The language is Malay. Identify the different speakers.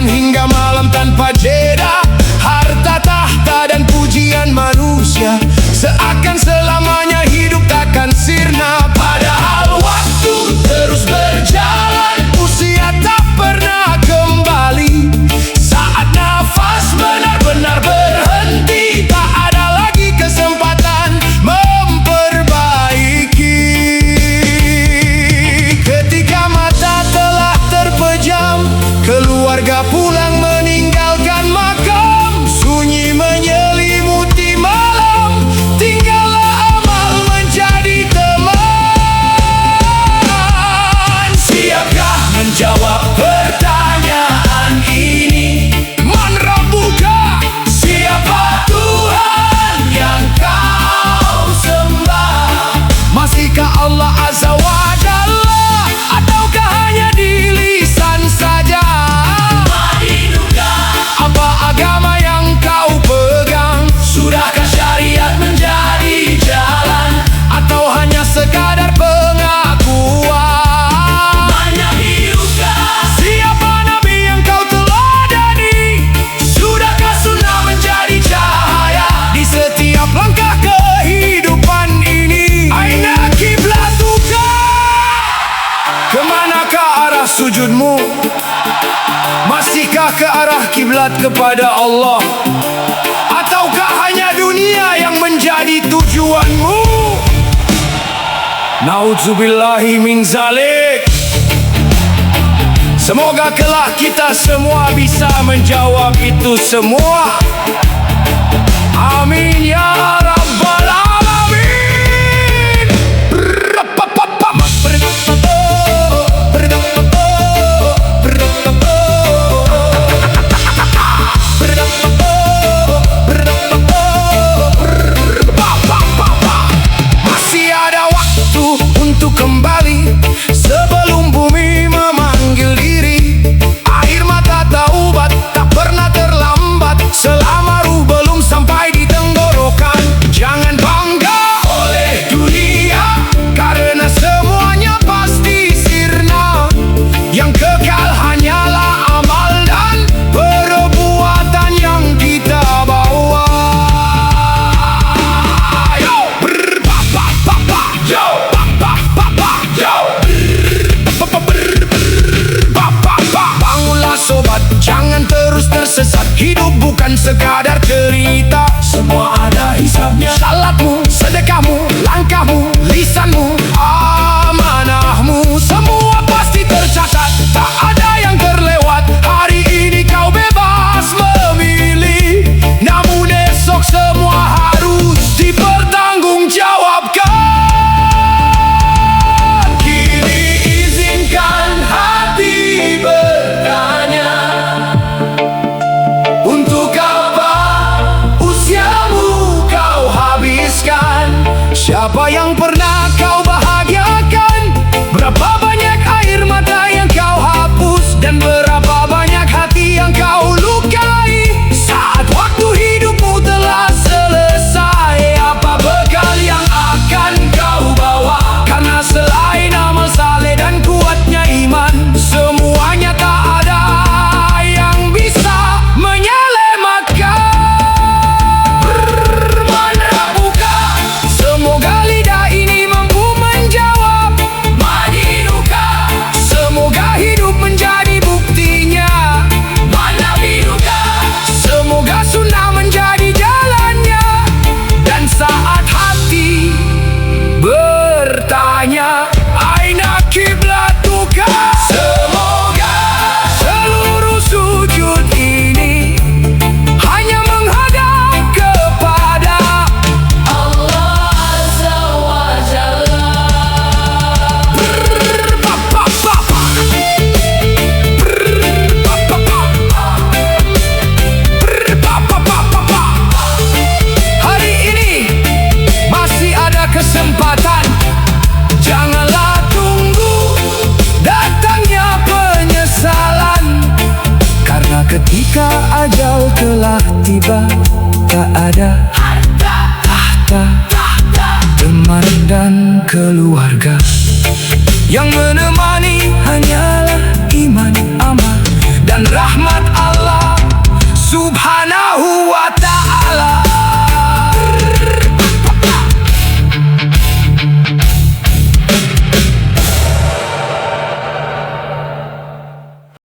Speaker 1: siang hingga malam tanpa jeda. Harta, tahta, dan pujian manusia seakan selamanya hidup takkan sirna. Padahal waktu terus berjalan, usia tak pernah kembali. Saat nafas benar-benar berhenti, tak ada lagi kesempatan memperbaiki. Ketika mata telah terpejam, keluarga pulang meninggalkan makam. Sunyi menyelimuti malam, tinggallah amal menjadi teman. Siapkah menjawab pertanyaan ini? Man Rabbuka, siapa Tuhan yang kau sembah? Masihkah Allah Azza wa Jalla, ataukah hanya di lisan saja? Apa agama yang kau pegang? Sudahkah syariat menjadi jalan, atau hanya sekadar pengakuan? Siapa nabi yang kau teladani? Sudahkah sunnah menjadi cahaya di setiap langkah kehidupan ini? Aina kiblatuka, kemanakah arah sujudmu? Masihkah ke arah kiblat kepada Allah, ataukah hanya dunia yang menjadi tujuanmu? Na'udzubillahi min zalik. Semoga kelak kita semua bisa menjawab itu semua. Amin ya rabbal alamin. Masih ada waktu untuk kembali sebelum bumi memanggil diri. Air mata taubat tak pernah terlambat selama ruh belum sampai di tenggorokan. Jangan bangga oleh dunia, karena semuanya pasti sirna. Yang kekal hanyalah amal dan perbuatan yang kita bawa. Yo, yo, yo, bangunlah sobat, jangan terus tersesat. Hidup bukan sekadar cerita, semua ada hisabnya. Salatmu, sedekahmu, langkahmu, lisanmu, amanahmu, semua pasti tercatat. Tak ada yang terlewat. Hari ini kau bebas memilih, namun esok semua harus dipertanggungjawabkan. Kini izinkan hati bertanya, untuk apa usiamu kau habiskan? Siapa yang pernah kau bahagiakan? Berapa banyak air mata yang kau hapus, dan berapa banyak hati yang kau lukai? Saat waktu hidupmu telah selesai, apa bekal yang akan kau bawa? Karena selain amal saleh dan kuatnya iman, semuanya tak ada yang bisa menyelamatkan. Man Rabbuka, semoga lidah ini mampu menjawab. Madinuka, semoga hidup menjadi buktinya. Man Nabiuka, semoga sunnah menjadi jalannya. Dan saat hati bertanya, aina kiblatuka, semoga seluruh sujud ini hanya menghadap kepada Allah Azza wa Jalla. Hari ini masih ada kesempatan. Janganlah tunggu datangnya penyesalan, karena ketika ajal telah tiba, tak ada